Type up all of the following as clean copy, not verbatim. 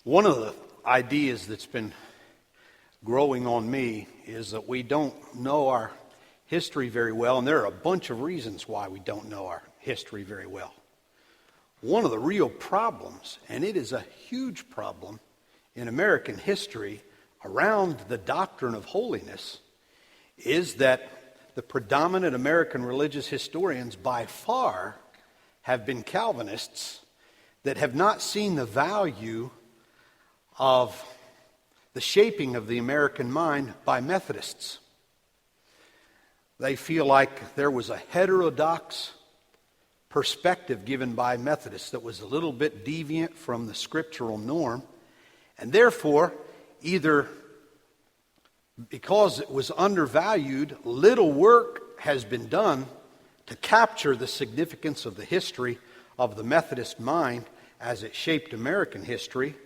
One of the ideas that's been growing on me is that we don't know our history very well, and there are a bunch of reasons why we don't know our history very well. One of the real problems, and it is a huge problem in American history around the doctrine of holiness, is that the predominant American religious historians by far have been Calvinists that have not seen the value of the shaping of the American mind by Methodists. They feel like there was a heterodox perspective given by Methodists that was a little bit deviant from the scriptural norm, and therefore, either because it was undervalued, little work has been done to capture the significance of the history of the Methodist mind as it shaped American history,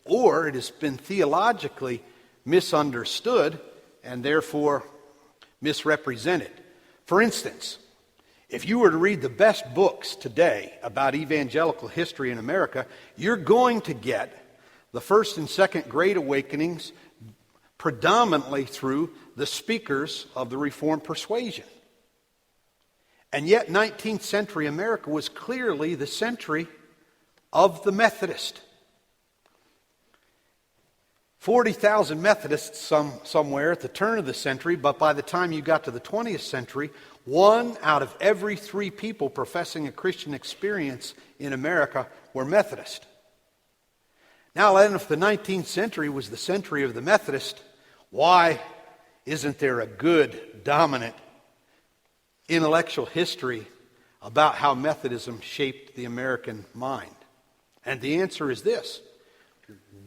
or it has been theologically misunderstood and therefore misrepresented. For instance, if you were to read the best books today about evangelical history in America, you're going to get the first and second Great Awakenings predominantly through the speakers of the Reformed persuasion. And yet 19th century America was clearly the century of the Methodist. 40,000 Methodists somewhere at the turn of the century, but by the time you got to the 20th century, 1 out of every 3 people professing a Christian experience in America were Methodist. Now then, if the 19th century was the century of the Methodist, why isn't there a good, dominant intellectual history about how Methodism shaped the American mind? And the answer is this: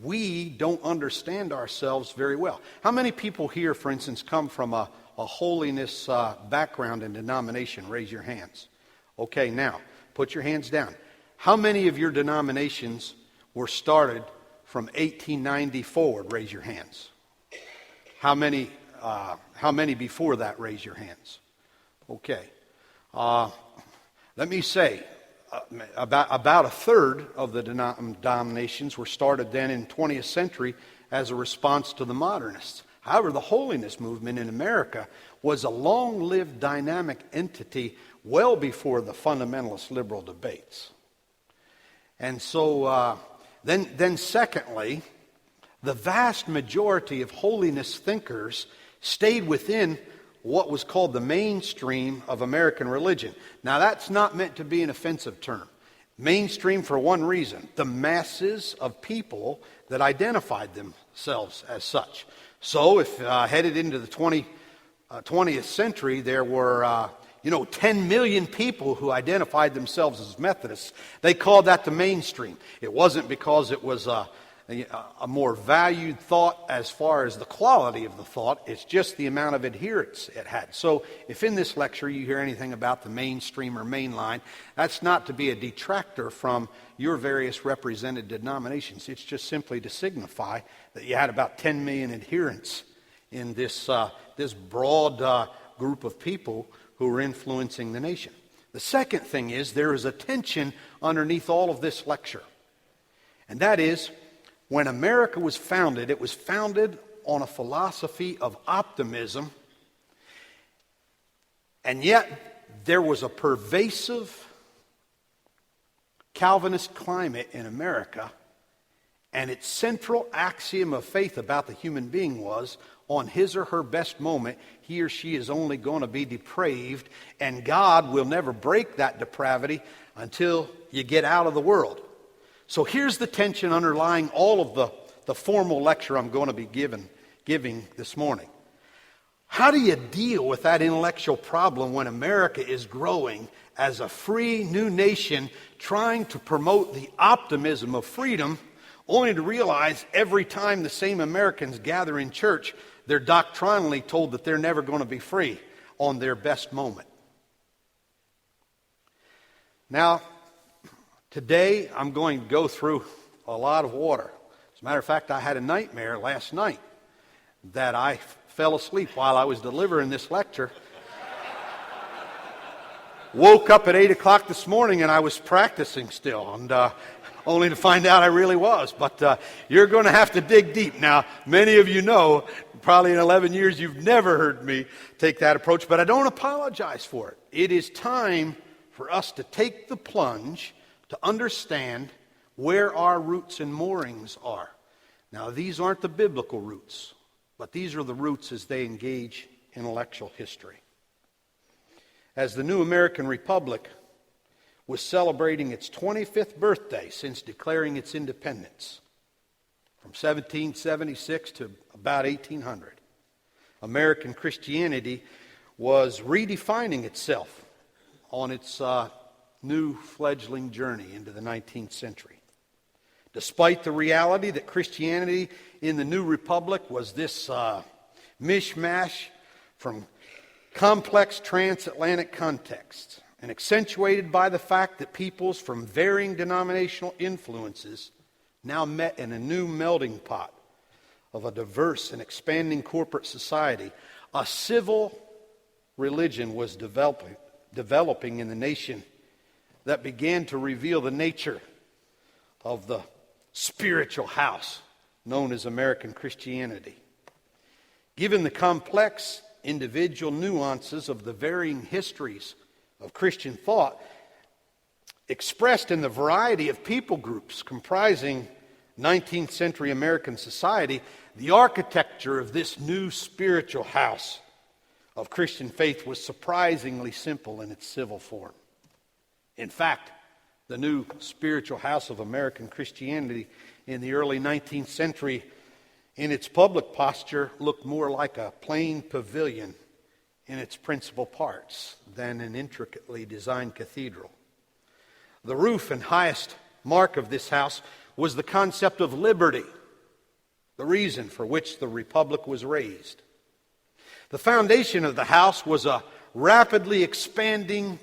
we don't understand ourselves very well. How many people here, for instance, come from a holiness background and denomination? Raise your hands. Okay, now, put your hands down. How many of your denominations were started from 1890 forward? Raise your hands. How many before that? Raise your hands. Okay. Let me say, about a third of the denominations were started then in the 20th century as a response to the modernists. However, the holiness movement in America was a long-lived dynamic entity well before the fundamentalist liberal debates. And so then secondly, the vast majority of holiness thinkers stayed within what was called the mainstream of American religion. Now, that's not meant to be an offensive term. Mainstream for one reason: the masses of people that identified themselves as such. So if headed into the 20th century, there were 10 million people who identified themselves as Methodists. They called that the mainstream. It wasn't because it was a more valued thought as far as the quality of the thought. It's just the amount of adherents it had. So if in this lecture you hear anything about the mainstream or mainline, that's not to be a detractor from your various represented denominations. It's just simply to signify that you had about 10 million adherents in this broad group of people who were influencing the nation. The second thing is there is a tension underneath all of this lecture. And that is, when America was founded, it was founded on a philosophy of optimism, and yet there was a pervasive Calvinist climate in America, and its central axiom of faith about the human being was, on his or her best moment, he or she is only going to be depraved, and God will never break that depravity until you get out of the world. So here's the tension underlying all of the formal lecture I'm going to be giving this morning. How do you deal with that intellectual problem when America is growing as a free new nation trying to promote the optimism of freedom, only to realize every time the same Americans gather in church, they're doctrinally told that they're never going to be free on their best moment? Now, today, I'm going to go through a lot of water. As a matter of fact, I had a nightmare last night that I fell asleep while I was delivering this lecture. Woke up at 8 o'clock this morning and I was practicing still. And only to find out I really was. But you're going to have to dig deep. Now, many of you know, probably in 11 years, you've never heard me take that approach, but I don't apologize for it. It is time for us to take the plunge to understand where our roots and moorings are. Now, these aren't the biblical roots, but these are the roots as they engage intellectual history. As the new American Republic was celebrating its 25th birthday since declaring its independence, from 1776 to about 1800, American Christianity was redefining itself on its new fledgling journey into the 19th century. Despite the reality that Christianity in the new republic was this mishmash from complex transatlantic contexts, and accentuated by the fact that peoples from varying denominational influences now met in a new melting pot of a diverse and expanding corporate society, a civil religion was developing in the nation that began to reveal the nature of the spiritual house known as American Christianity. Given the complex individual nuances of the varying histories of Christian thought, expressed in the variety of people groups comprising 19th century American society, the architecture of this new spiritual house of Christian faith was surprisingly simple in its civil form. In fact, the new spiritual house of American Christianity in the early 19th century, in its public posture, looked more like a plain pavilion in its principal parts than an intricately designed cathedral. The roof and highest mark of this house was the concept of liberty, the reason for which the republic was raised. The foundation of the house was a rapidly expanding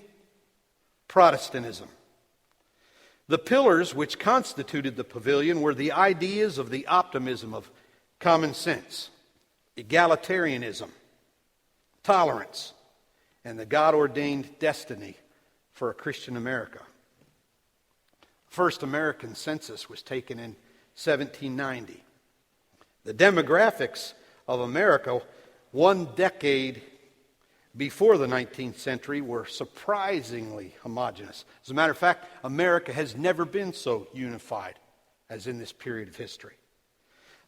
Protestantism. The pillars which constituted the pavilion were the ideas of the optimism of common sense, egalitarianism, tolerance, and the God-ordained destiny for a Christian America. The first American census was taken in 1790. The demographics of America, one decade before the 19th century, were surprisingly homogeneous. As a matter of fact, America has never been so unified as in this period of history.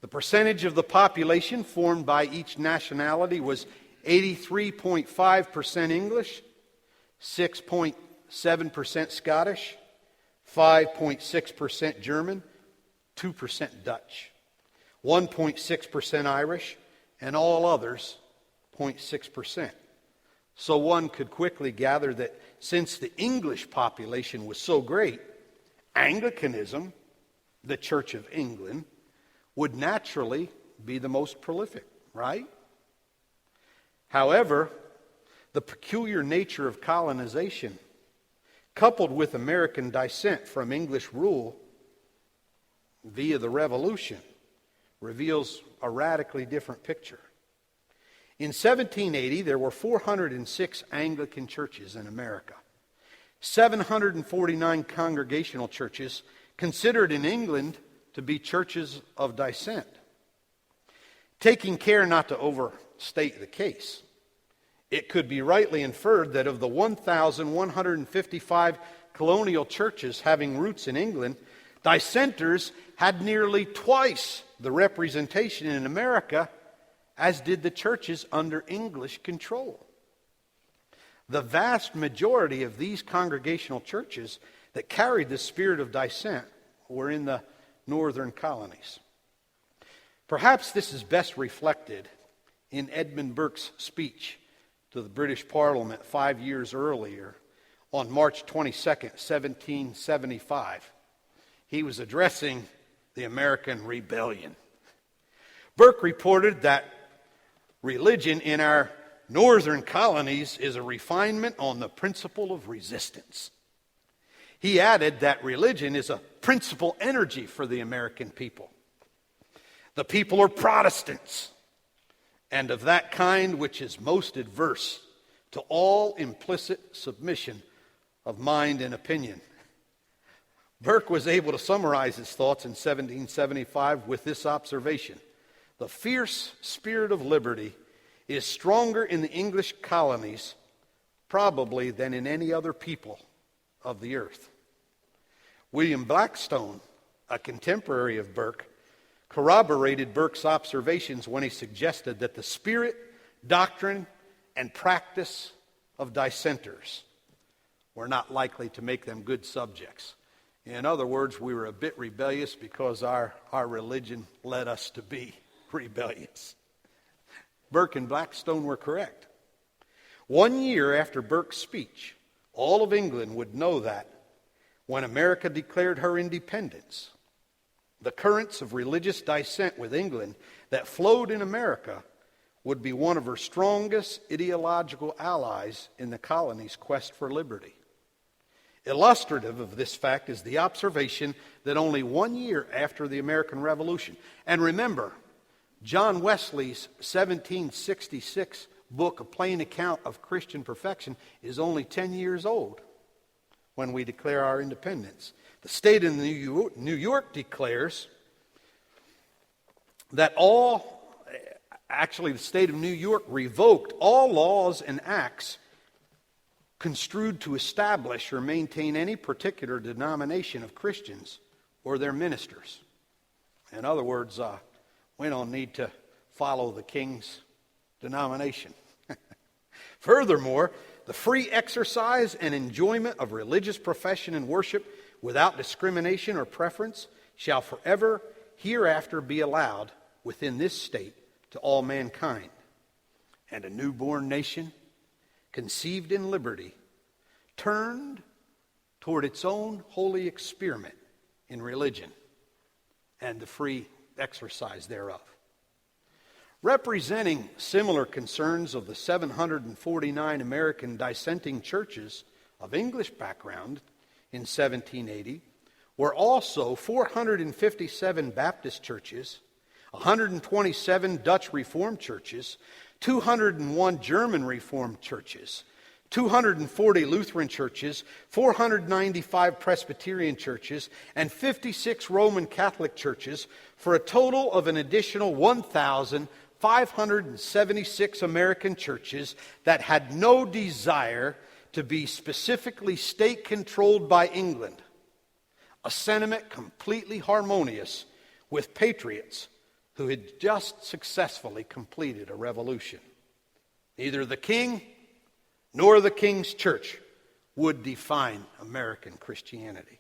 The percentage of the population formed by each nationality was 83.5% English, 6.7% Scottish, 5.6% German, 2% Dutch, 1.6% Irish, and all others 0.6%. So one could quickly gather that since the English population was so great, Anglicanism, the Church of England, would naturally be the most prolific, right? However, the peculiar nature of colonization, coupled with American descent from English rule via the Revolution, reveals a radically different picture. In 1780, there were 406 Anglican churches in America, 749 congregational churches considered in England to be churches of dissent. Taking care not to overstate the case, it could be rightly inferred that of the 1,155 colonial churches having roots in England, dissenters had nearly twice the representation in America as did the churches under English control. The vast majority of these congregational churches that carried the spirit of dissent were in the northern colonies. Perhaps this is best reflected in Edmund Burke's speech to the British Parliament 5 years earlier on March 22nd, 1775. He was addressing the American Rebellion. Burke reported that religion in our northern colonies is a refinement on the principle of resistance. He added that religion is a principal energy for the American people. The people are Protestants, and of that kind which is most adverse to all implicit submission of mind and opinion. Burke was able to summarize his thoughts in 1775 with this observation: the fierce spirit of liberty is stronger in the English colonies probably than in any other people of the earth. William Blackstone, a contemporary of Burke, corroborated Burke's observations when he suggested that the spirit, doctrine, and practice of dissenters were not likely to make them good subjects. In other words, we were a bit rebellious because our religion led us to be rebellious. Burke and Blackstone were correct. 1 year after Burke's speech, all of England would know that when America declared her independence, the currents of religious dissent with England that flowed in America would be one of her strongest ideological allies in the colony's quest for liberty. Illustrative of this fact is the observation that only 1 year after the American Revolution, and remember, John Wesley's 1766 book, A Plain Account of Christian Perfection, is only 10 years old when we declare our independence. The state of New York declares that the state of New York revoked all laws and acts construed to establish or maintain any particular denomination of Christians or their ministers. In other words, we don't need to follow the king's denomination. Furthermore, the free exercise and enjoyment of religious profession and worship without discrimination or preference shall forever hereafter be allowed within this state to all mankind. And a newborn nation, conceived in liberty, turned toward its own holy experiment in religion and the free exercise thereof. Representing similar concerns of the 749 American dissenting churches of English background in 1780 were also 457 Baptist churches, 127 Dutch Reformed churches, 201 German Reformed churches, 240 Lutheran churches, 495 Presbyterian churches, and 56 Roman Catholic churches, for a total of an additional 1,576 American churches that had no desire to be specifically state-controlled by England, a sentiment completely harmonious with patriots who had just successfully completed a revolution. Neither the king nor the king's church would define American Christianity.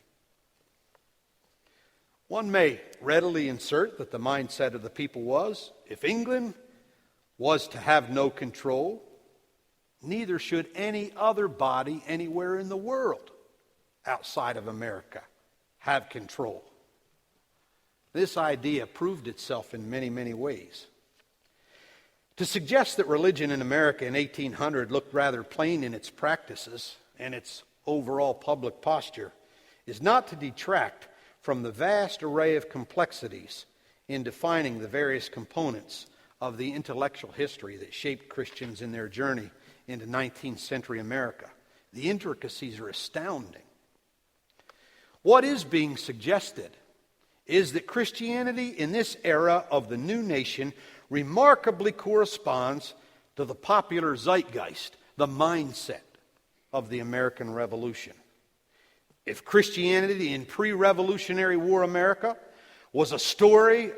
One may readily insert that the mindset of the people was, if England was to have no control, neither should any other body anywhere in the world outside of America have control. This idea proved itself in many, many ways. To suggest that religion in America in 1800 looked rather plain in its practices and its overall public posture is not to detract from the vast array of complexities in defining the various components of the intellectual history that shaped Christians in their journey into 19th century America. The intricacies are astounding. What is being suggested is that Christianity in this era of the new nation remarkably corresponds to the popular zeitgeist, the mindset of the American Revolution. If Christianity in pre-Revolutionary War America was a story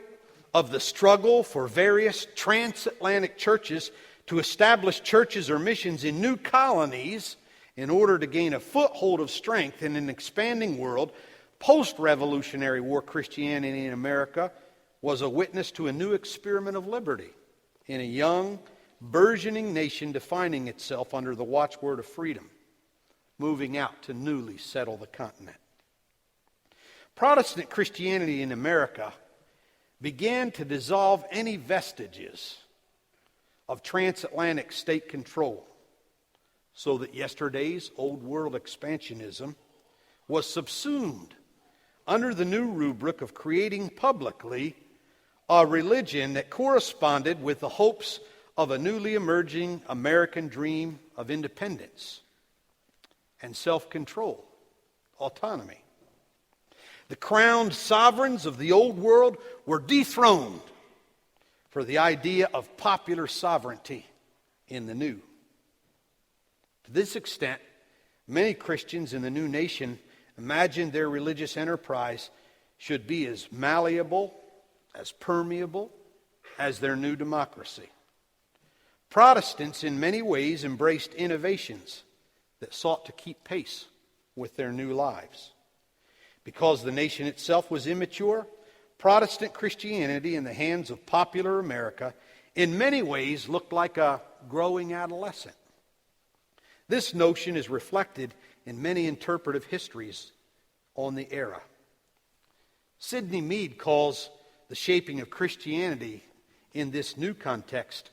of the struggle for various transatlantic churches to establish churches or missions in new colonies in order to gain a foothold of strength in an expanding world, post-Revolutionary War Christianity in America was a witness to a new experiment of liberty in a young, burgeoning nation defining itself under the watchword of freedom, moving out to newly settle the continent. Protestant Christianity in America began to dissolve any vestiges of transatlantic state control, so that yesterday's old world expansionism was subsumed under the new rubric of creating publicly a religion that corresponded with the hopes of a newly emerging American dream of independence and self-control, autonomy. The crowned sovereigns of the old world were dethroned for the idea of popular sovereignty in the new. To this extent, many Christians in the new nation imagined their religious enterprise should be as malleable, as permeable as their new democracy. Protestants in many ways embraced innovations that sought to keep pace with their new lives. Because the nation itself was immature, Protestant Christianity in the hands of popular America in many ways looked like a growing adolescent. This notion is reflected in many interpretive histories on the era. Sidney Mead calls the shaping of Christianity in this new context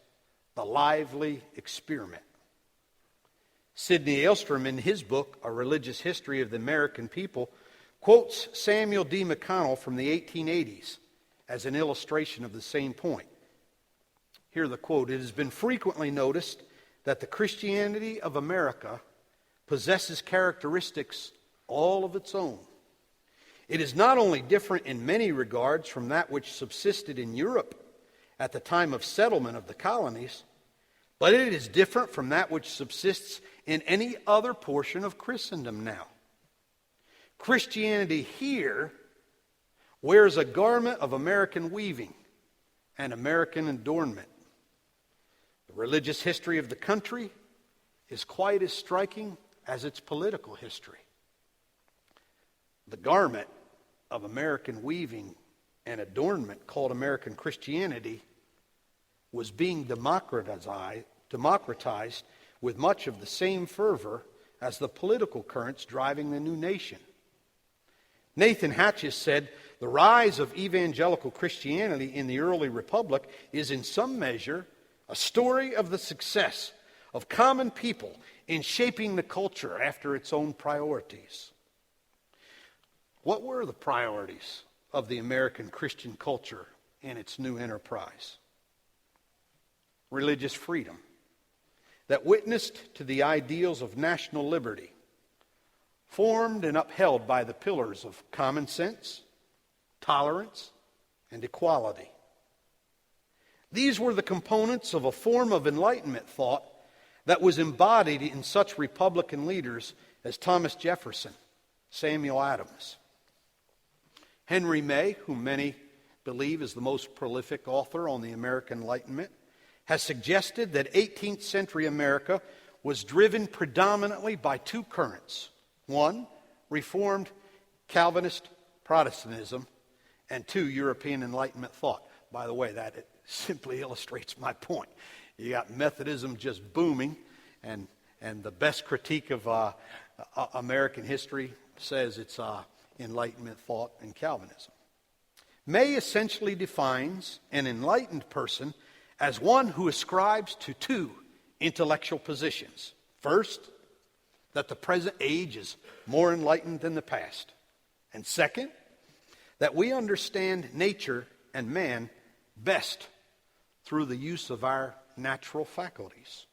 the lively experiment. Sidney Aylstrom, in his book, A Religious History of the American People, quotes Samuel D. McConnell from the 1880s as an illustration of the same point. Here the quote: "It has been frequently noticed that the Christianity of America possesses characteristics all of its own. It is not only different in many regards from that which subsisted in Europe at the time of settlement of the colonies, but it is different from that which subsists in any other portion of Christendom now. Christianity here wears a garment of American weaving and American adornment. The religious history of the country is quite as striking as its political history. The garment of American weaving and adornment called American Christianity was being democratized with much of the same fervor as the political currents driving the new nation. Nathan Hatches said, "The rise of evangelical Christianity in the early republic is in some measure a story of the success of common people in shaping the culture after its own priorities." What were the priorities of the American Christian culture in its new enterprise? Religious freedom that witnessed to the ideals of national liberty, formed and upheld by the pillars of common sense, tolerance, and equality. These were the components of a form of Enlightenment thought that was embodied in such Republican leaders as Thomas Jefferson, Samuel Adams. Henry May, whom many believe is the most prolific author on the American Enlightenment, has suggested that 18th century America was driven predominantly by two currents. One, Reformed Calvinist Protestantism, and two, European Enlightenment thought. By the way, that simply illustrates my point. You got Methodism just booming, and the best critique of American history says it's Enlightenment thought and Calvinism. May essentially defines an enlightened person as one who ascribes to two intellectual positions. First, that the present age is more enlightened than the past. And second, that we understand nature and man best through the use of our natural faculties.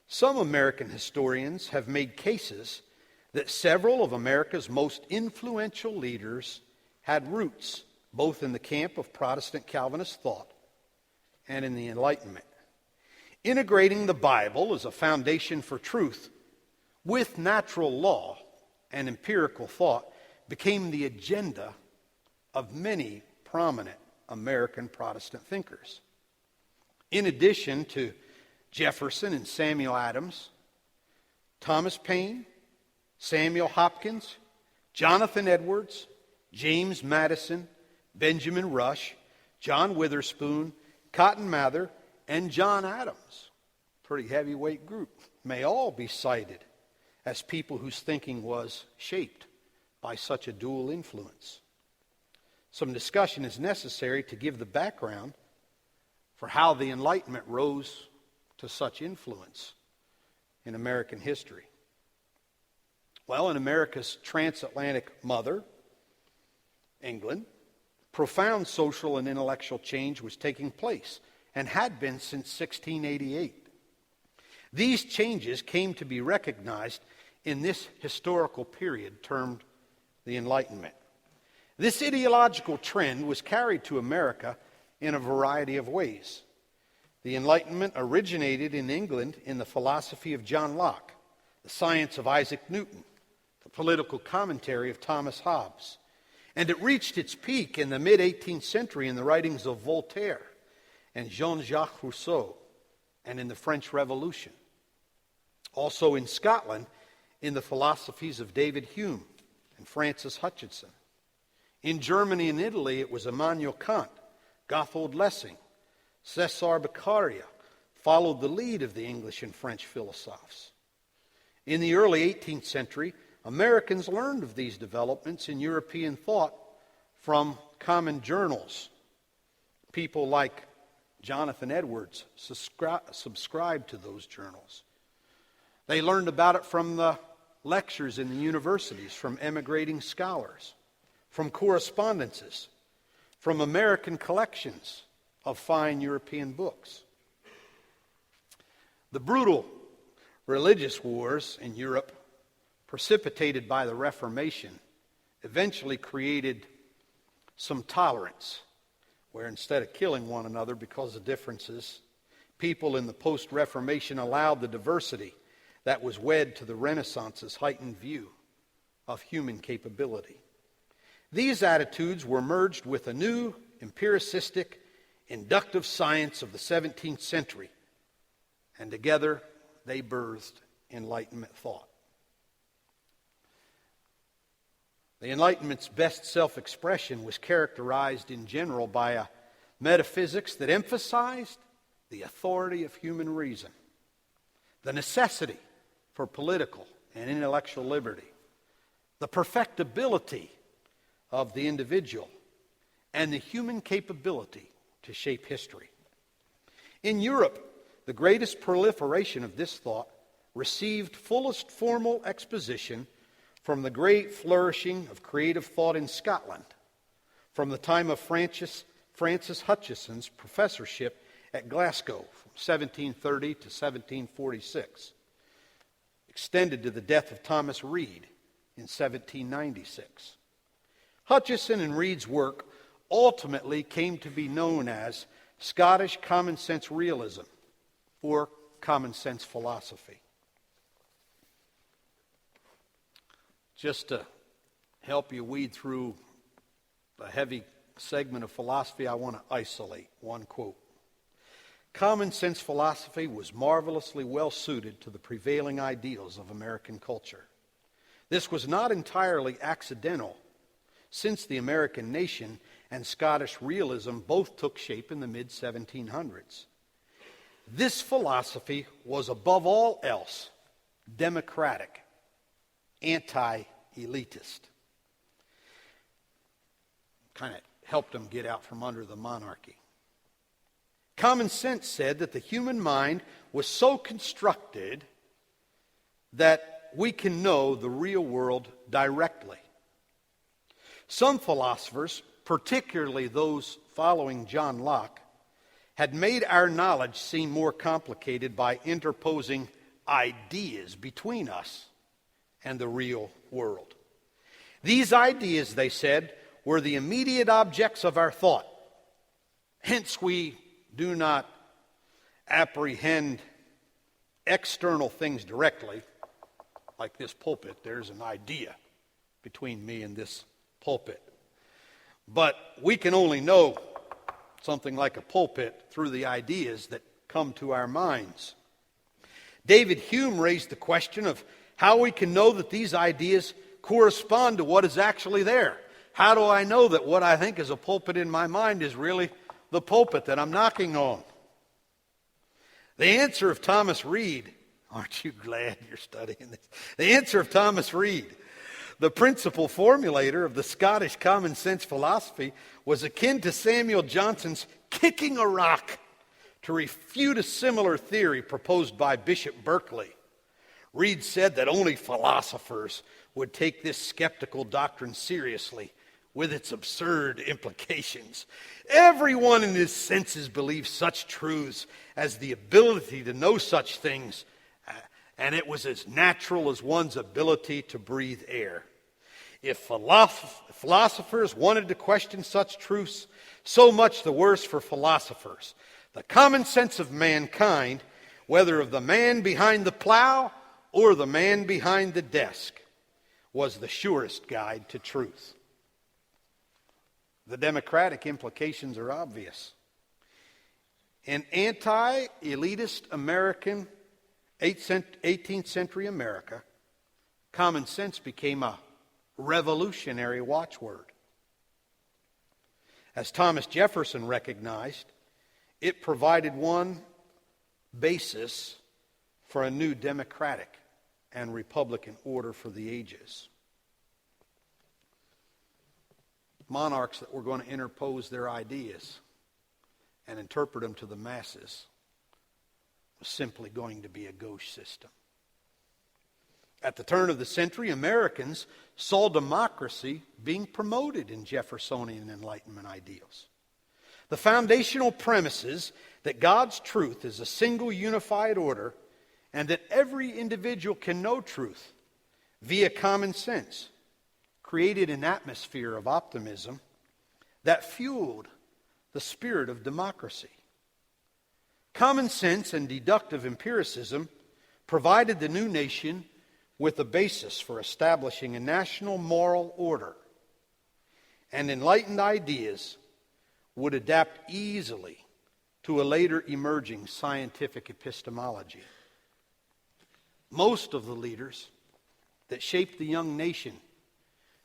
Some American historians have made cases that several of America's most influential leaders had roots both in the camp of Protestant Calvinist thought and in the Enlightenment. Integrating the Bible as a foundation for truth with natural law and empirical thought became the agenda of many prominent American Protestant thinkers. In addition to Jefferson and Samuel Adams, Thomas Paine, Samuel Hopkins, Jonathan Edwards, James Madison, Benjamin Rush, John Witherspoon, Cotton Mather, and John Adams, pretty heavyweight group, may all be cited as people whose thinking was shaped by such a dual influence. Some discussion is necessary to give the background for how the Enlightenment rose to such influence in American history. Well, in America's transatlantic mother, England, profound social and intellectual change was taking place and had been since 1688. These changes came to be recognized in this historical period termed the Enlightenment. This ideological trend was carried to America in a variety of ways. The Enlightenment originated in England in the philosophy of John Locke, the science of Isaac Newton, the political commentary of Thomas Hobbes, and it reached its peak in the mid-18th century in the writings of Voltaire and Jean-Jacques Rousseau, and in the French Revolution. Also in Scotland, in the philosophies of David Hume and Francis Hutcheson. In Germany and Italy, it was Immanuel Kant, Gotthold Lessing, Cesar Beccaria followed the lead of the English and French philosophers. In the early 18th century, Americans learned of these developments in European thought from common journals. People like Jonathan Edwards subscribed to those journals. They learned about it from the lectures in the universities, from emigrating scholars, from correspondences, from American collections of fine European books. The brutal religious wars in Europe, precipitated by the Reformation, eventually created some tolerance, where instead of killing one another because of differences, people in the post-Reformation allowed the diversity that was wed to the Renaissance's heightened view of human capability. These attitudes were merged with a new empiricistic, inductive science of the 17th century, and together they birthed Enlightenment thought. The Enlightenment's best self-expression was characterized in general by a metaphysics that emphasized the authority of human reason, the necessity for political and intellectual liberty, the perfectibility of the individual, and the human capability to shape history. In Europe, the greatest proliferation of this thought received fullest formal exposition from the great flourishing of creative thought in Scotland, from the time of Francis Hutcheson's professorship at Glasgow from 1730 to 1746, extended to the death of Thomas Reid in 1796. Hutcheson and Reid's work ultimately came to be known as Scottish common sense realism, or common sense philosophy. Just to help you weed through a heavy segment of philosophy, I want to isolate one quote. Common sense philosophy was marvelously well suited to the prevailing ideals of American culture. This was not entirely accidental, since the American nation and Scottish realism both took shape in the mid-1700s. This philosophy was above all else democratic, anti-elitist. Kind of helped them get out from under the monarchy. Common sense said that the human mind was so constructed that we can know the real world directly. Some philosophers, particularly those following John Locke, had made our knowledge seem more complicated by interposing ideas between us and the real world. These ideas, they said, were the immediate objects of our thought. Hence, we do not apprehend external things directly, like this pulpit. There's an idea between me and this pulpit. But we can only know something like a pulpit through the ideas that come to our minds. David Hume raised the question of how we can know that these ideas correspond to what is actually there. How do I know that what I think is a pulpit in my mind is really the pulpit that I'm knocking on? The answer of Thomas Reid, aren't you glad you're studying this? The answer of Thomas Reid, the principal formulator of the Scottish common sense philosophy, was akin to Samuel Johnson's kicking a rock to refute a similar theory proposed by Bishop Berkeley. Reid said that only philosophers would take this skeptical doctrine seriously with its absurd implications. Everyone in his senses believes such truths as the ability to know such things, and it was as natural as one's ability to breathe air. If philosophers wanted to question such truths, so much the worse for philosophers. The common sense of mankind, whether of the man behind the plow or the man behind the desk, was the surest guide to truth. The democratic implications are obvious. In anti-elitist American 18th century America, common sense became a revolutionary watchword. As Thomas Jefferson recognized, it provided one basis for a new democratic and republican order for the ages. Monarchs that were going to interpose their ideas and interpret them to the masses was simply going to be a gauche system. At the turn of the century, Americans saw democracy being promoted in Jeffersonian Enlightenment ideals. The foundational premises that God's truth is a single unified order and that every individual can know truth via common sense created an atmosphere of optimism that fueled the spirit of democracy. Common sense and deductive empiricism provided the new nation with a basis for establishing a national moral order, and enlightened ideas would adapt easily to a later emerging scientific epistemology. Most of the leaders that shaped the young nation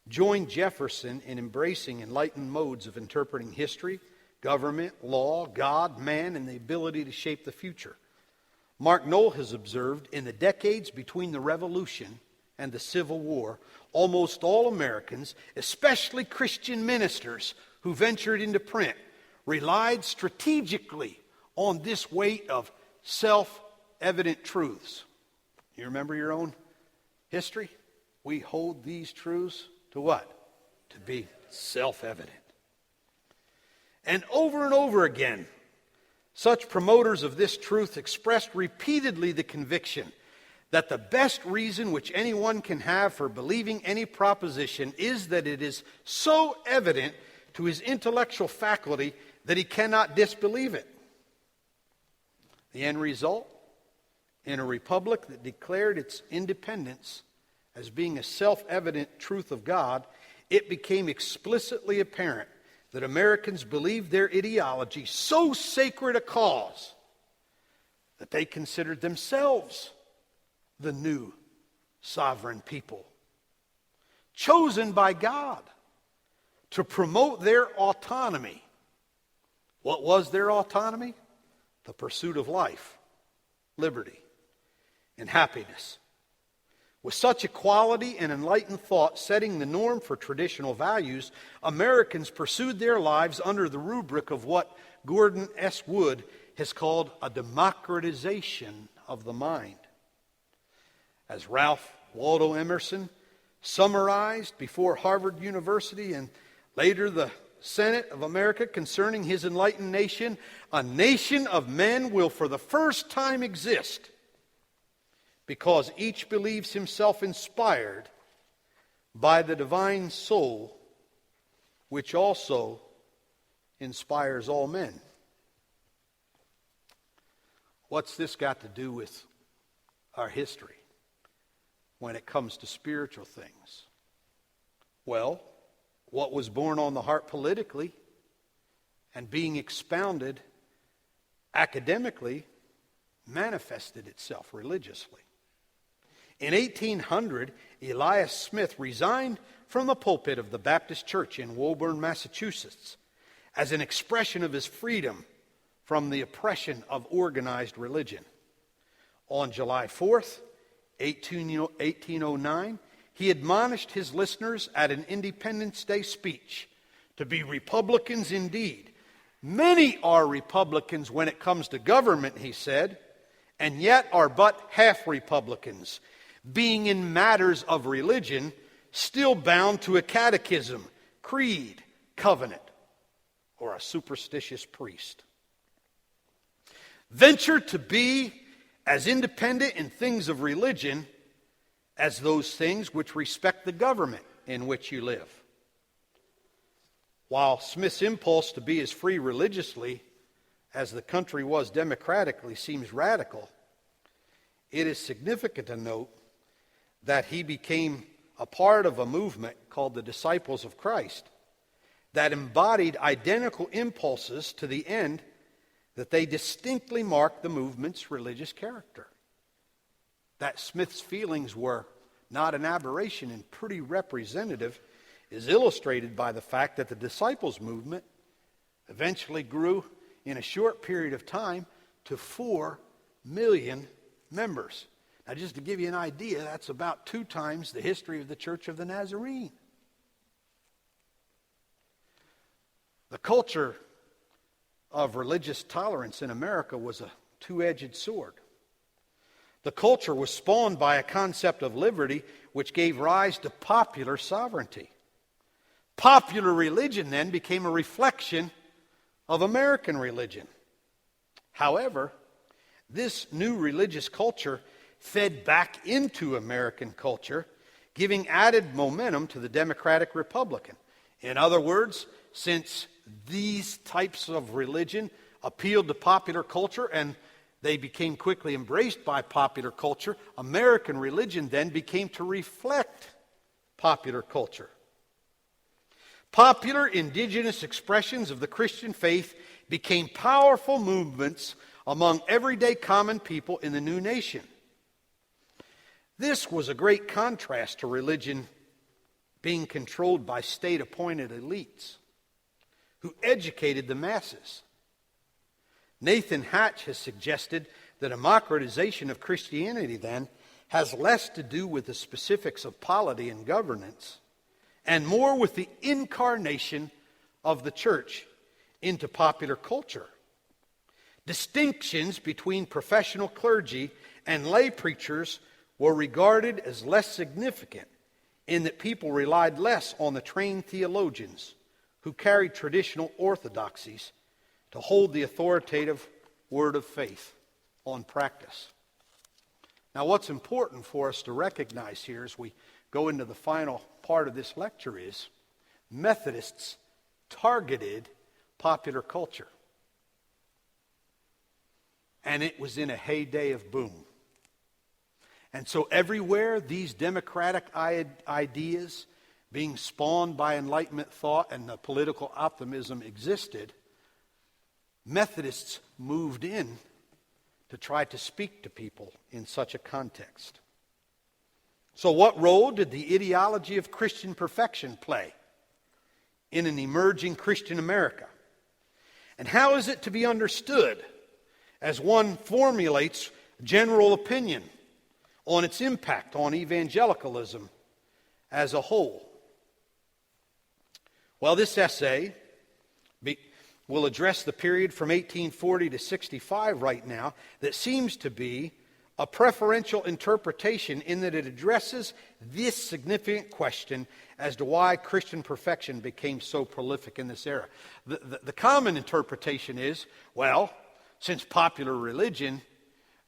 joined Jefferson in embracing enlightened modes of interpreting history, government, law, God, man, and the ability to shape the future. Mark Knoll has observed, in the decades between the Revolution and the Civil War, almost all Americans, especially Christian ministers who ventured into print, relied strategically on this weight of self-evident truths. You remember your own history? We hold these truths to what? To be self-evident. And over again, such promoters of this truth expressed repeatedly the conviction that the best reason which anyone can have for believing any proposition is that it is so evident to his intellectual faculty that he cannot disbelieve it. The end result? In a republic that declared its independence as being a self-evident truth of God, it became explicitly apparent that Americans believed their ideology so sacred a cause that they considered themselves the new sovereign people, chosen by God to promote their autonomy. What was their autonomy? The pursuit of life, liberty, and happiness. With such equality and enlightened thought setting the norm for traditional values, Americans pursued their lives under the rubric of what Gordon S. Wood has called a democratization of the mind. As Ralph Waldo Emerson summarized before Harvard University and later the Senate of America concerning his enlightened nation, a nation of men will for the first time exist because each believes himself inspired by the divine soul, which also inspires all men. What's this got to do with our history when it comes to spiritual things? Well, what was born on the heart politically and being expounded academically manifested itself religiously. In 1800, Elias Smith resigned from the pulpit of the Baptist Church in Woburn, Massachusetts, as an expression of his freedom from the oppression of organized religion. On July 4th, 1809, he admonished his listeners at an Independence Day speech to be Republicans indeed. Many are Republicans when it comes to government, he said, and yet are but half Republicans, being in matters of religion still bound to a catechism, creed, covenant, or a superstitious priest. Venture to be as independent in things of religion as those things which respect the government, in which you live. While Smith's impulse to be as free religiously as the country was democratically seems radical, it is significant to note that he became a part of a movement called the Disciples of Christ that embodied identical impulses to the end that they distinctly marked the movement's religious character. That Smith's feelings were not an aberration and pretty representative is illustrated by the fact that the Disciples movement eventually grew in a short period of time to 4 million members. Now, just to give you an idea, that's about 2 times the history of the Church of the Nazarene. The culture of religious tolerance in America was a two-edged sword. The culture was spawned by a concept of liberty which gave rise to popular sovereignty. Popular religion then became a reflection of American religion. However, this new religious culture fed back into American culture, giving added momentum to the Democratic Republican. In other words, since these types of religion appealed to popular culture and they became quickly embraced by popular culture, American religion then became to reflect popular culture. Popular indigenous expressions of the Christian faith became powerful movements among everyday common people in the new nation. This was a great contrast to religion being controlled by state-appointed elites who educated the masses. Nathan Hatch has suggested that democratization of Christianity then has less to do with the specifics of polity and governance and more with the incarnation of the church into popular culture. Distinctions between professional clergy and lay preachers were regarded as less significant in that people relied less on the trained theologians who carried traditional orthodoxies to hold the authoritative word of faith on practice. Now, what's important for us to recognize here as we go into the final part of this lecture is Methodists targeted popular culture. And it was in a heyday of boom. And so everywhere these democratic ideas being spawned by Enlightenment thought and the political optimism existed, Methodists moved in to try to speak to people in such a context. So what role did the ideology of Christian perfection play in an emerging Christian America? And how is it to be understood as one formulates general opinion on its impact on evangelicalism as a whole? Well, this essay will address the period from 1840 to 65 right now that seems to be a preferential interpretation in that it addresses this significant question as to why Christian perfection became so prolific in this era. The common interpretation is, well, since popular religion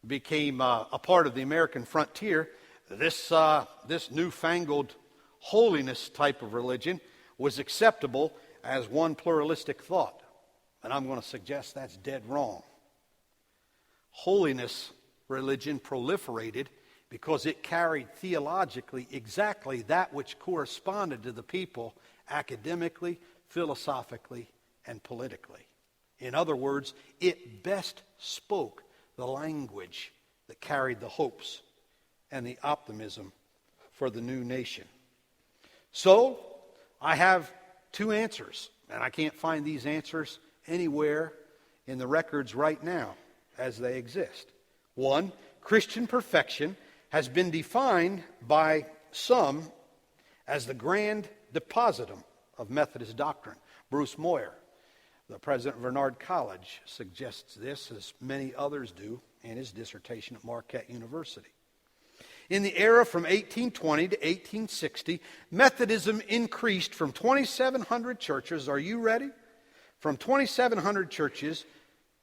became a part of the American frontier, this newfangled holiness type of religion was acceptable as one pluralistic thought. And I'm going to suggest that's dead wrong. Holiness religion proliferated because it carried theologically exactly that which corresponded to the people academically, philosophically, and politically. In other words, it best spoke the language that carried the hopes and the optimism for the new nation. So, I have 2 answers, and I can't find these answers anywhere in the records right now as they exist. 1, Christian perfection has been defined by some as the grand depositum of Methodist doctrine. Bruce Moyer, the president of Bernard College, suggests this, as many others do, in his dissertation at Marquette University. In the era from 1820 to 1860, Methodism increased from 2,700 churches, are you ready? From 2,700 churches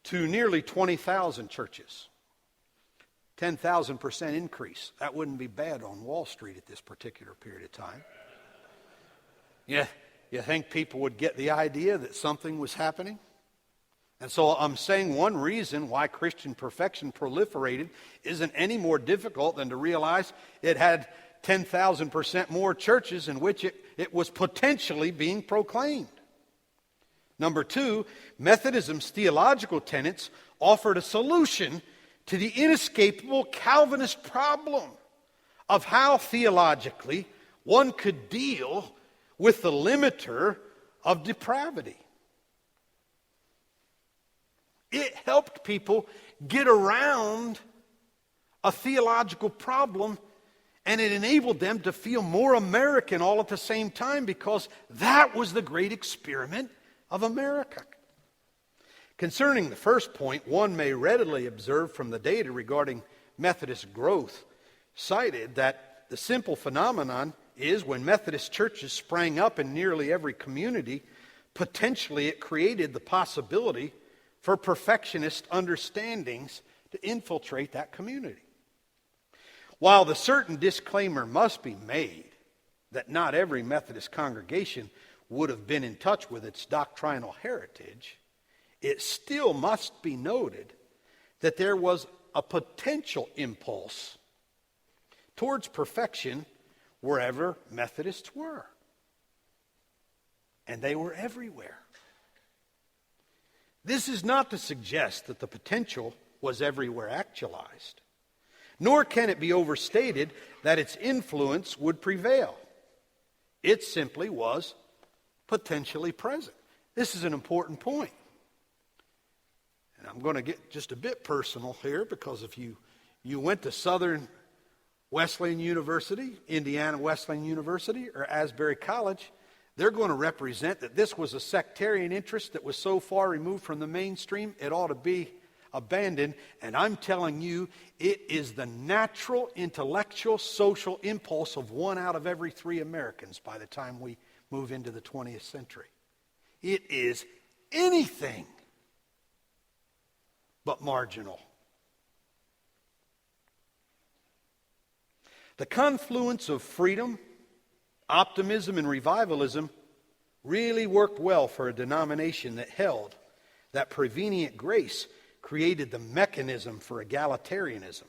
to nearly 20,000 churches. 10,000% increase. That wouldn't be bad on Wall Street at this particular period of time. Yeah, you think people would get the idea that something was happening? And so I'm saying one reason why Christian perfection proliferated isn't any more difficult than to realize it had 10,000% more churches in which it was potentially being proclaimed. Number two, Methodism's theological tenets offered a solution to the inescapable Calvinist problem of how theologically one could deal with the limiter of depravity. It helped people get around a theological problem, and it enabled them to feel more American all at the same time, because that was the great experiment of America. Concerning the first point, one may readily observe from the data regarding Methodist growth cited that the simple phenomenon is when Methodist churches sprang up in nearly every community, potentially it created the possibility for perfectionist understandings to infiltrate that community. While the certain disclaimer must be made that not every Methodist congregation would have been in touch with its doctrinal heritage, it still must be noted that there was a potential impulse towards perfection wherever Methodists were. And they were everywhere. This is not to suggest that the potential was everywhere actualized, nor can it be overstated that its influence would prevail. It simply was potentially present. This is an important point. And I'm going to get just a bit personal here, because if you went to Southern Wesleyan University, Indiana Wesleyan University, or Asbury College, they're going to represent that this was a sectarian interest that was so far removed from the mainstream, it ought to be abandoned. And I'm telling you, it is the natural, intellectual, social impulse of 1 out of every 3 Americans by the time we move into the 20th century. It is anything but marginal. The confluence of freedom, optimism, and revivalism really worked well for a denomination that held that prevenient grace created the mechanism for egalitarianism,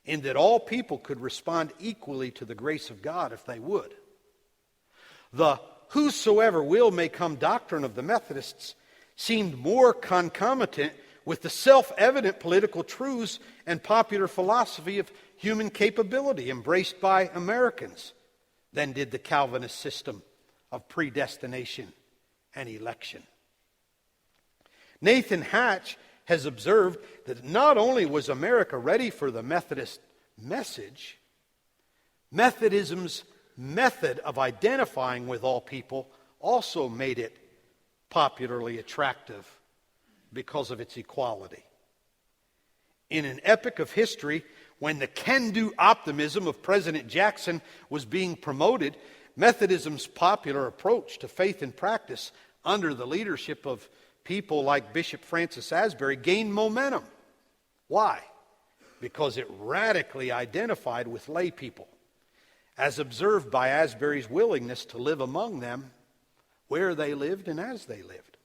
in that all people could respond equally to the grace of God if they would. The whosoever will may come doctrine of the Methodists seemed more concomitant with the self-evident political truths and popular philosophy of human capability embraced by Americans than did the Calvinist system of predestination and election. Nathan Hatch has observed that not only was America ready for the Methodist message, Methodism's method of identifying with all people also made it popularly attractive because of its equality. In an epoch of history when the can-do optimism of President Jackson was being promoted, Methodism's popular approach to faith and practice under the leadership of people like Bishop Francis Asbury gained momentum. Why? Because it radically identified with lay people, as observed by Asbury's willingness to live among them where they lived and as they lived.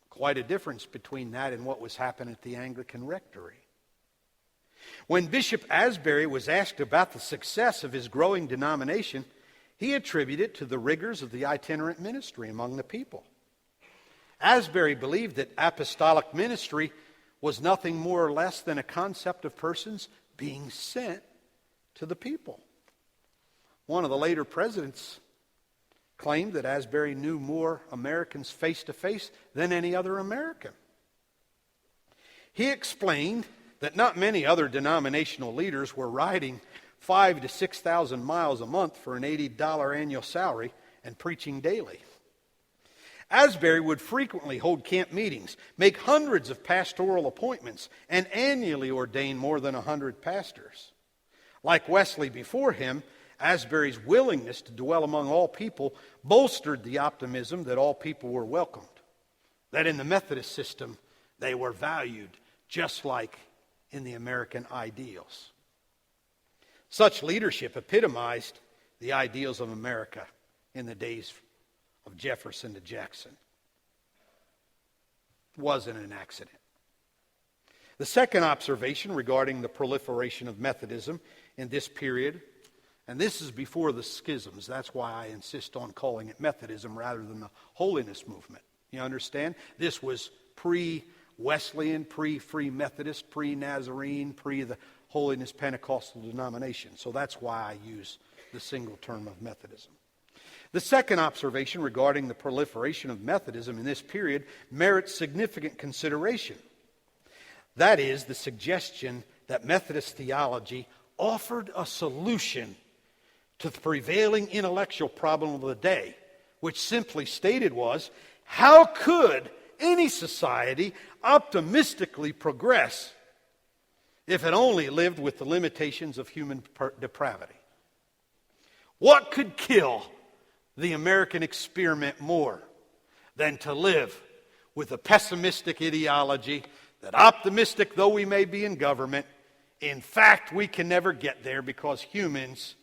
Quite a difference between that and what was happening at the Anglican rectory. When Bishop Asbury was asked about the success of his growing denomination, he attributed it to the rigors of the itinerant ministry among the people. Asbury believed that apostolic ministry was nothing more or less than a concept of persons being sent to the people. One of the later presidents claimed that Asbury knew more Americans face to face than any other American. He explained that not many other denominational leaders were riding 5,000 to 6,000 miles a month for an $80 annual salary and preaching daily. Asbury would frequently hold camp meetings, make hundreds of pastoral appointments, and annually ordain more than 100 pastors. Like Wesley before him, Asbury's willingness to dwell among all people bolstered the optimism that all people were welcomed, that in the Methodist system they were valued just like in the American ideals. Such leadership epitomized the ideals of America in the days of Jefferson to Jackson. It wasn't an accident. The second observation regarding the proliferation of Methodism in this period, and this is before the schisms, that's why I insist on calling it Methodism rather than the holiness movement. You understand? This was pre-Wesleyan, pre-Free Methodist, pre-Nazarene, pre-the holiness Pentecostal denomination. So that's why I use the single term of Methodism. The second observation regarding the proliferation of Methodism in this period merits significant consideration. That is the suggestion that Methodist theology offered a solution to the prevailing intellectual problem of the day, which simply stated was, how could any society optimistically progress if it only lived with the limitations of human depravity? What could kill the American experiment more than to live with a pessimistic ideology that, optimistic though we may be in government, in fact we can never get there because humans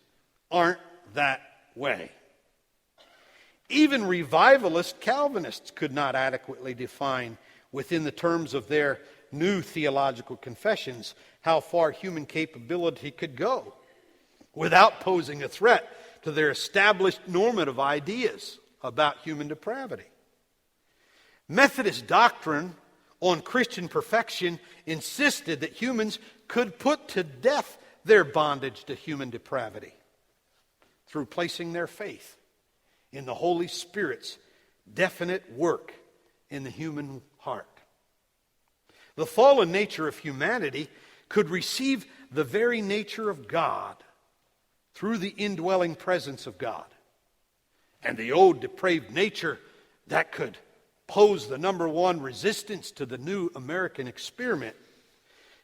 aren't that way? Even revivalist Calvinists could not adequately define within the terms of their new theological confessions how far human capability could go without posing a threat to their established normative ideas about human depravity. Methodist doctrine on Christian perfection insisted that humans could put to death their bondage to human depravity through placing their faith in the Holy Spirit's definite work in the human heart. The fallen nature of humanity could receive the very nature of God through the indwelling presence of God. And the old depraved nature that could pose the number one resistance to the new American experiment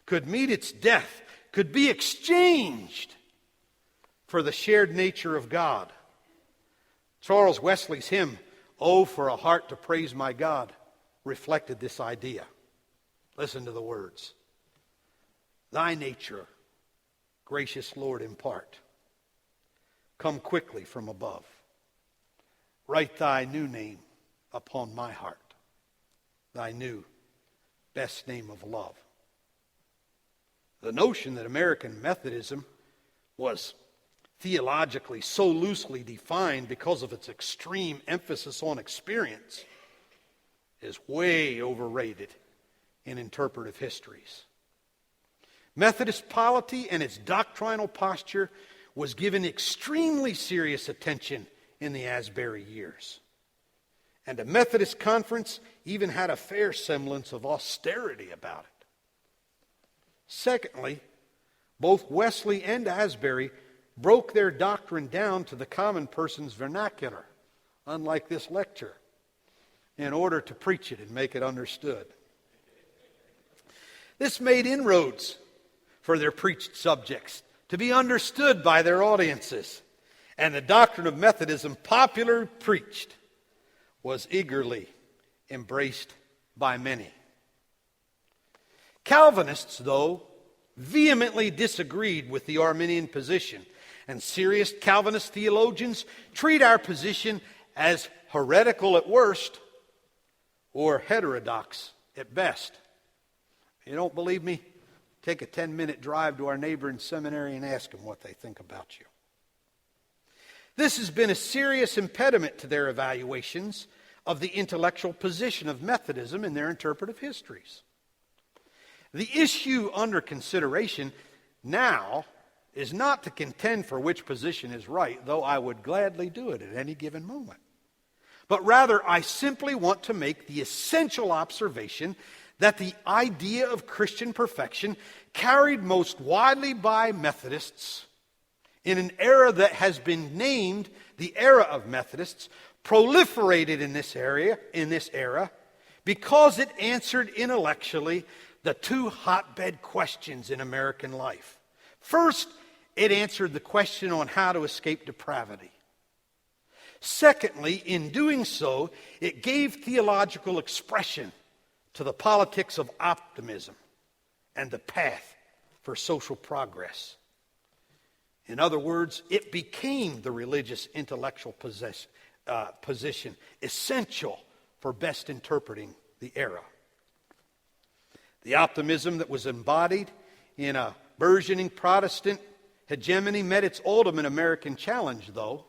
could meet its death, could be exchanged for the shared nature of God. Charles Wesley's hymn, "Oh, for a heart to praise my God," reflected this idea. Listen to the words. Thy nature, gracious Lord, impart. Come quickly from above. Write thy new name upon my heart, thy new best name of love. The notion that American Methodism was theologically so loosely defined because of its extreme emphasis on experience is way overrated in interpretive histories. Methodist polity and its doctrinal posture was given extremely serious attention in the Asbury years. And a Methodist conference even had a fair semblance of austerity about it. Secondly, both Wesley and Asbury broke their doctrine down to the common person's vernacular, unlike this lecture, in order to preach it and make it understood. This made inroads for their preached subjects to be understood by their audiences, and the doctrine of Methodism, popularly preached, was eagerly embraced by many. Calvinists, though, vehemently disagreed with the Arminian position, and serious Calvinist theologians treat our position as heretical at worst or heterodox at best. If you don't believe me, take a 10-minute drive to our neighboring seminary and ask them what they think about you. This has been a serious impediment to their evaluations of the intellectual position of Methodism in their interpretive histories. The issue under consideration now is not to contend for which position is right, though I would gladly do it at any given moment. But rather, I simply want to make the essential observation that the idea of Christian perfection, carried most widely by Methodists in an era that has been named the era of Methodists, proliferated in this era because it answered intellectually the two hotbed questions in American life. First, it answered the question on how to escape depravity. Secondly, in doing so, it gave theological expression to the politics of optimism and the path for social progress. In other words, it became the religious intellectual position, essential for best interpreting the era. The optimism that was embodied in a burgeoning Protestant hegemony met its ultimate American challenge, though,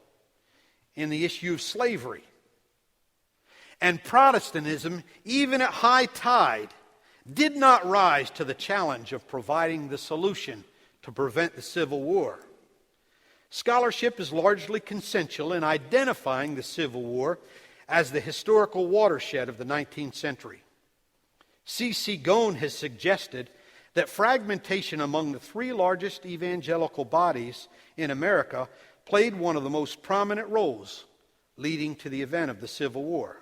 in the issue of slavery. And Protestantism, even at high tide, did not rise to the challenge of providing the solution to prevent the Civil War. Scholarship is largely consensual in identifying the Civil War as the historical watershed of the 19th century. C.C. Goen has suggested that fragmentation among the three largest evangelical bodies in America played one of the most prominent roles leading to the event of the Civil War.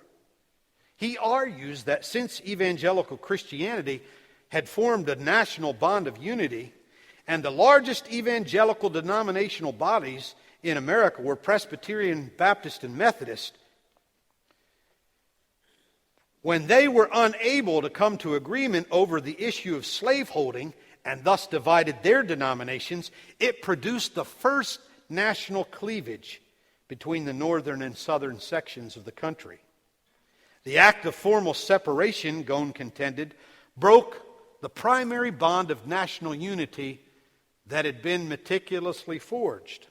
He argues that since evangelical Christianity had formed a national bond of unity, and the largest evangelical denominational bodies in America were Presbyterian, Baptist, and Methodist, when they were unable to come to agreement over the issue of slaveholding and thus divided their denominations, it produced the first national cleavage between the northern and southern sections of the country. The act of formal separation, Goen contended, broke the primary bond of national unity that had been meticulously forged.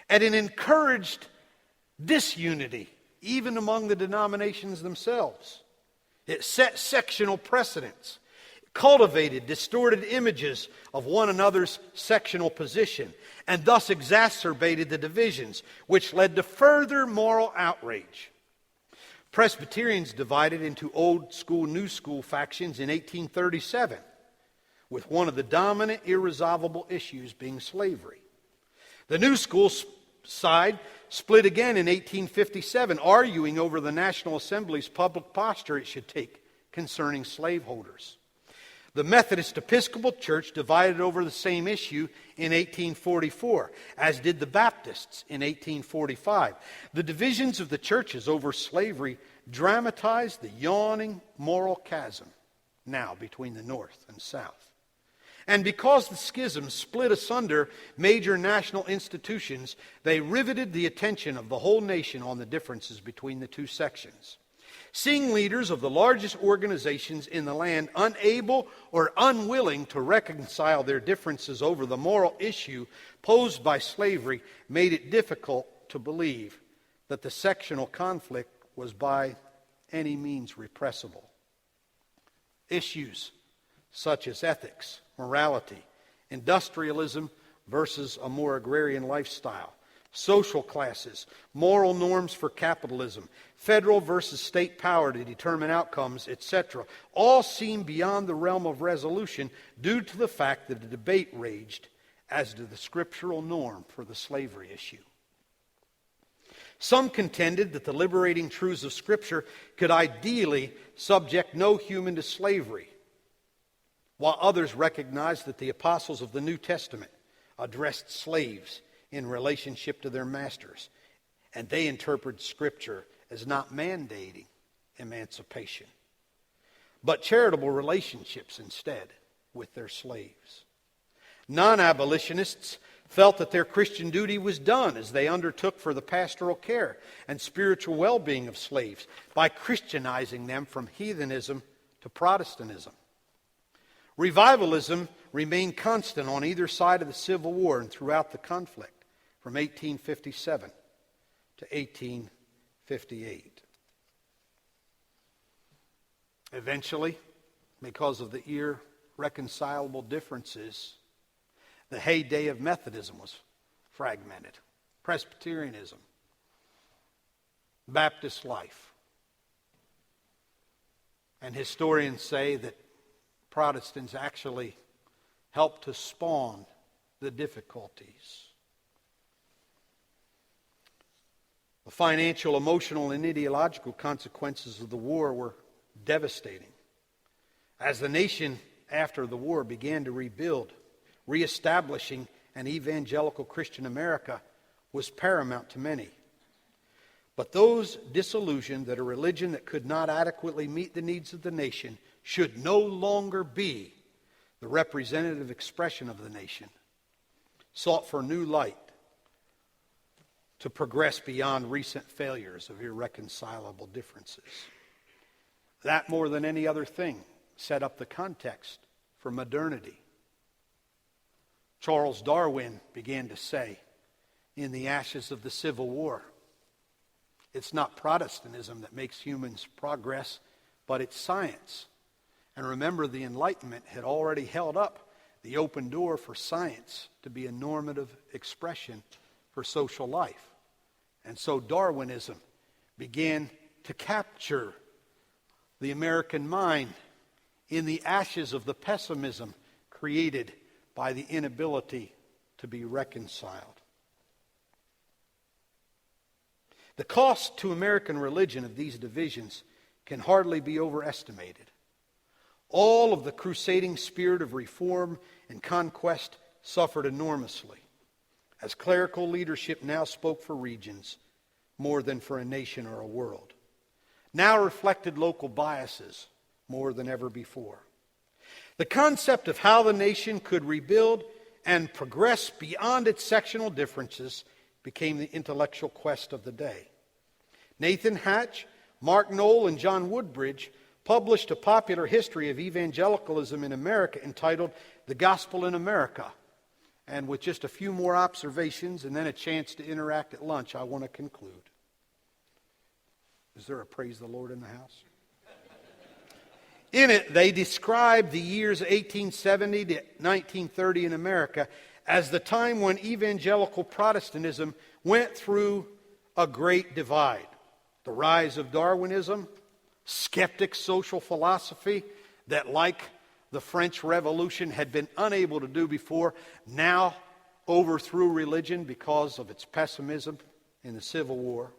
And it encouraged disunity, even among the denominations themselves. It set sectional precedents, cultivated distorted images of one another's sectional position, and thus exacerbated the divisions, which led to further moral outrage. Presbyterians divided into old school, new school factions in 1837, with one of the dominant irresolvable issues being slavery. The new school side split again in 1857, arguing over the National Assembly's public posture it should take concerning slaveholders. The Methodist Episcopal Church divided over the same issue in 1844, as did the Baptists in 1845. The divisions of the churches over slavery dramatized the yawning moral chasm now between the North and South. And because the schisms split asunder major national institutions, they riveted the attention of the whole nation on the differences between the two sections. Seeing leaders of the largest organizations in the land unable or unwilling to reconcile their differences over the moral issue posed by slavery made it difficult to believe that the sectional conflict was by any means repressible. Issues such as ethics, morality, industrialism versus a more agrarian lifestyle, social classes, moral norms for capitalism, federal versus state power to determine outcomes, etc., all seem beyond the realm of resolution due to the fact that a debate raged as to the scriptural norm for the slavery issue. Some contended that the liberating truths of Scripture could ideally subject no human to slavery, while others recognized that the apostles of the New Testament addressed slaves in relationship to their masters, and they interpreted Scripture as not mandating emancipation, but charitable relationships instead with their slaves. Non-abolitionists felt that their Christian duty was done as they undertook for the pastoral care and spiritual well-being of slaves by Christianizing them from heathenism to Protestantism. Revivalism remained constant on either side of the Civil War and throughout the conflict from 1857 to 1858. Eventually, because of the irreconcilable differences, the heyday of Methodism was fragmented. Presbyterianism, Baptist life. And historians say that Protestants actually helped to spawn the difficulties. The financial, emotional, and ideological consequences of the war were devastating. As the nation after the war began to rebuild, reestablishing an evangelical Christian America was paramount to many. But those disillusioned that a religion that could not adequately meet the needs of the nation should no longer be the representative expression of the nation sought for new light to progress beyond recent failures of irreconcilable differences. That, more than any other thing, set up the context for modernity. Charles Darwin began to say, in the ashes of the Civil War, it's not Protestantism that makes humans progress, but it's science. And remember, the Enlightenment had already held up the open door for science to be a normative expression for social life. And so Darwinism began to capture the American mind in the ashes of the pessimism created by the inability to be reconciled. The cost to American religion of these divisions can hardly be overestimated. All of the crusading spirit of reform and conquest suffered enormously, as clerical leadership now spoke for regions more than for a nation or a world. Now reflected local biases more than ever before. The concept of how the nation could rebuild and progress beyond its sectional differences became the intellectual quest of the day. Nathan Hatch, Mark Knoll, and John Woodbridge published a popular history of evangelicalism in America entitled The Gospel in America. And with just a few more observations and then a chance to interact at lunch, I want to conclude. Is there a praise the Lord in the house? In it, they describe the years 1870 to 1930 in America as the time when evangelical Protestantism went through a great divide. The rise of Darwinism, skeptic social philosophy that, like the French Revolution, had been unable to do before, now overthrew religion because of its pessimism in the Civil War.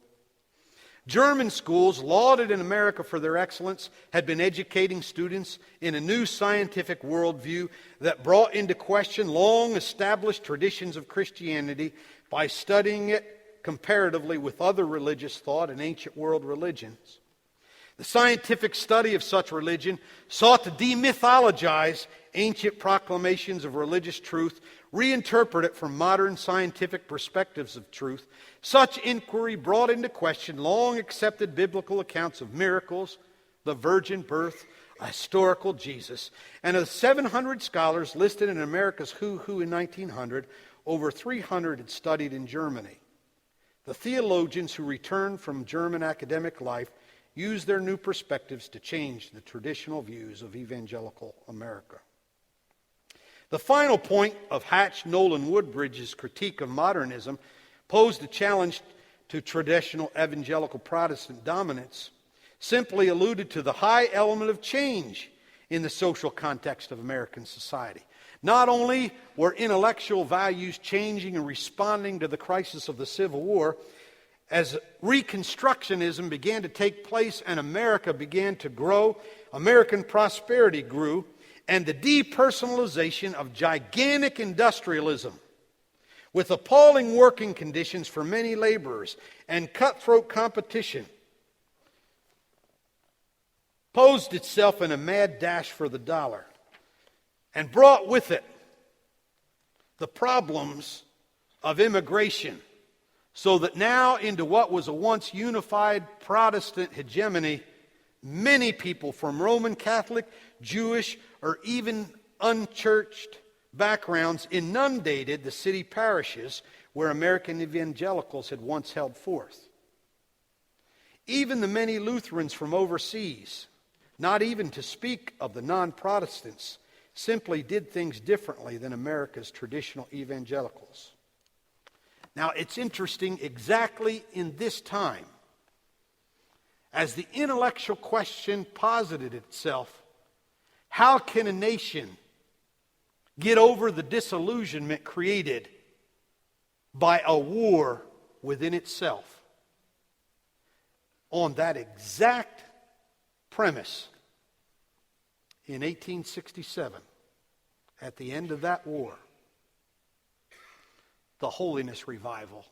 German schools, lauded in America for their excellence, had been educating students in a new scientific worldview that brought into question long-established traditions of Christianity by studying it comparatively with other religious thought and ancient world religions. The scientific study of such religion sought to demythologize ancient proclamations of religious truth, reinterpret it from modern scientific perspectives of truth. Such inquiry brought into question long-accepted biblical accounts of miracles, the virgin birth, a historical Jesus. And of 700 scholars listed in America's Who in 1900, over 300 had studied in Germany. The theologians who returned from German academic life used their new perspectives to change the traditional views of evangelical America. The final point of Hatch, Knoll, and Woodbridge's critique of modernism posed a challenge to traditional evangelical Protestant dominance, simply alluded to the high element of change in the social context of American society. Not only were intellectual values changing and responding to the crisis of the Civil War, as Reconstructionism began to take place and America began to grow, American prosperity grew, and the depersonalization of gigantic industrialism, with appalling working conditions for many laborers and cutthroat competition, posed itself in a mad dash for the dollar and brought with it the problems of immigration, so that now into what was a once unified Protestant hegemony, many people from Roman Catholic, Jewish, or even unchurched backgrounds inundated the city parishes where American evangelicals had once held forth. Even the many Lutherans from overseas, not even to speak of the non-Protestants, simply did things differently than America's traditional evangelicals. Now, it's interesting, exactly in this time, as the intellectual question posited itself, how can a nation get over the disillusionment created by a war within itself? On that exact premise, in 1867, at the end of that war, the Holiness Revival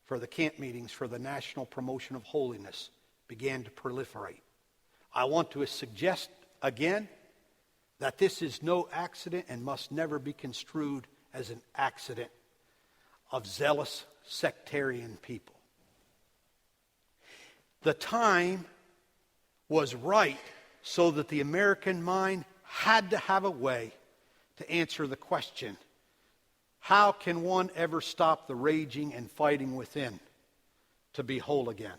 for the camp meetings for the national promotion of holiness began to proliferate. I want to suggest again that this is no accident and must never be construed as an accident of zealous sectarian people. the time was right so that the American mind had to have a way to answer the question, how can one ever stop the raging and fighting within to be whole again?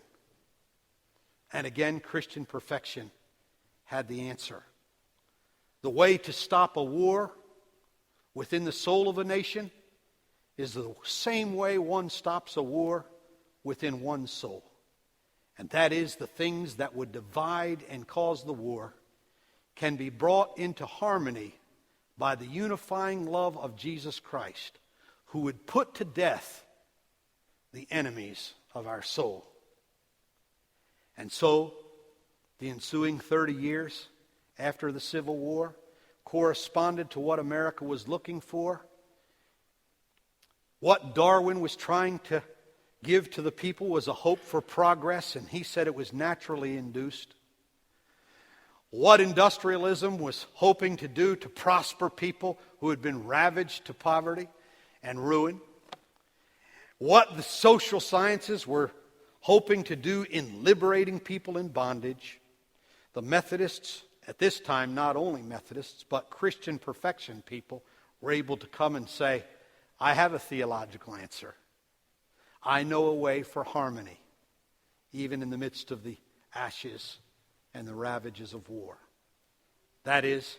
And again, Christian perfection had the answer. The way to stop a war within the soul of a nation is the same way one stops a war within one's soul. And that is, the things that would divide and cause the war can be brought into harmony by the unifying love of Jesus Christ, who would put to death the enemies of our soul. And so, the ensuing 30 years after the Civil War corresponded to what America was looking for, what Darwin was trying to give to the people was a hope for progress, and he said it was naturally induced. What industrialism was hoping to do to prosper people who had been ravaged to poverty and ruin. What the social sciences were hoping to do in liberating people in bondage. The Methodists, at this time, not only Methodists, but Christian perfection people, were able to come and say, I have a theological answer. I know a way for harmony, even in the midst of the ashes and the ravages of war. That is,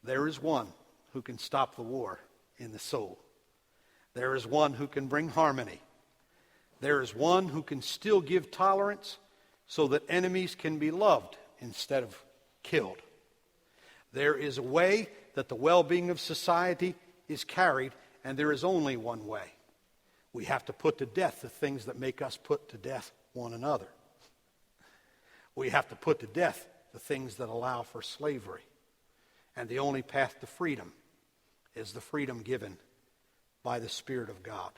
there is one who can stop the war in the soul. There is one who can bring harmony. There is one who can still give tolerance so that enemies can be loved instead of killed. There is a way that the well-being of society is carried, and there is only one way. We have to put to death the things that make us put to death one another. We have to put to death the things that allow for slavery. And the only path to freedom is the freedom given by the Spirit of God.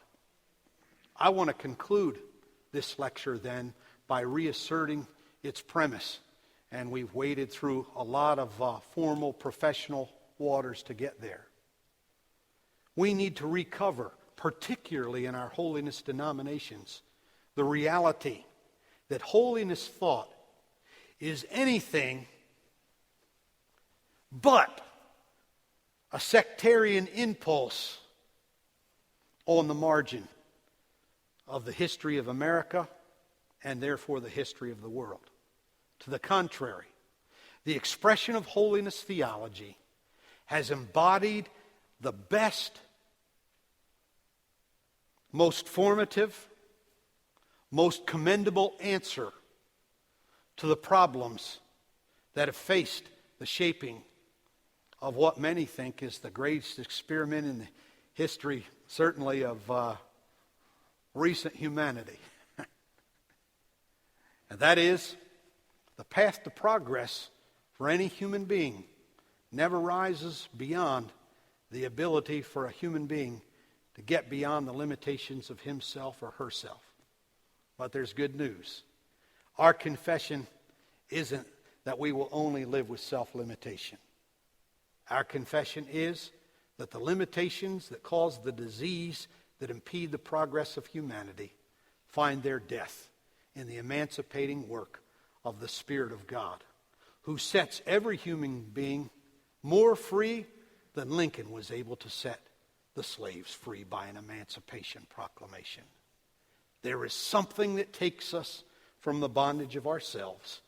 I want to conclude this lecture then by reasserting its premise. And we've waded through a lot of formal professional waters to get there. We need to recover, particularly in our holiness denominations, the reality that holiness thought is anything but a sectarian impulse on the margin of the history of America and therefore the history of the world. To the contrary, the expression of holiness theology has embodied the best, most formative, most commendable answer to the problems that have faced the shaping of what many think is the greatest experiment in the history, certainly of recent humanity. And that is, the path to progress for any human being never rises beyond the ability for a human being to get beyond the limitations of himself or herself. But there's good news. Our confession isn't that we will only live with self-limitation. Our confession is that the limitations that cause the disease that impede the progress of humanity find their death in the emancipating work of the Spirit of God, who sets every human being more free than Lincoln was able to set the slaves free by an Emancipation Proclamation. There is something that takes us from the bondage of ourselves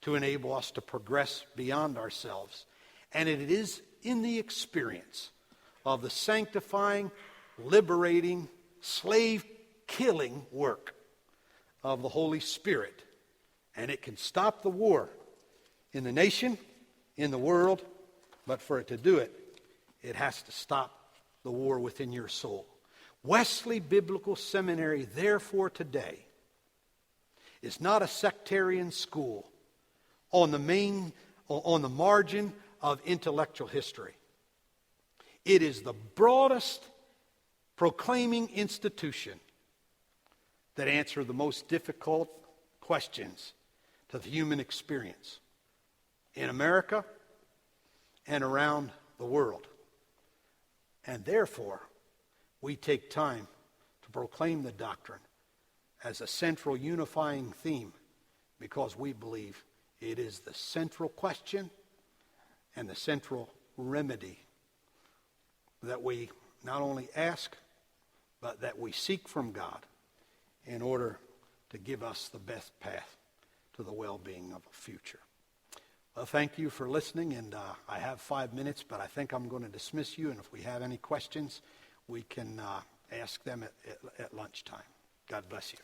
to enable us to progress beyond ourselves. And it is in the experience of the sanctifying, liberating, slave-killing work of the Holy Spirit. And it can stop the war in the nation, in the world, but for it to do it, it has to stop the war within your soul. Wesley Biblical Seminary, therefore, today is not a sectarian school on the margin of intellectual history. It is the broadest proclaiming institution that answer the most difficult questions to the human experience in America and around the world. And therefore, we take time to proclaim the doctrine as a central unifying theme because we believe it is the central question and the central remedy that we not only ask, but that we seek from God in order to give us the best path to the well-being of a future. Well, thank you for listening, and I have 5 minutes, but I think I'm going to dismiss you, and if we have any questions, we can ask them at lunchtime. God bless you.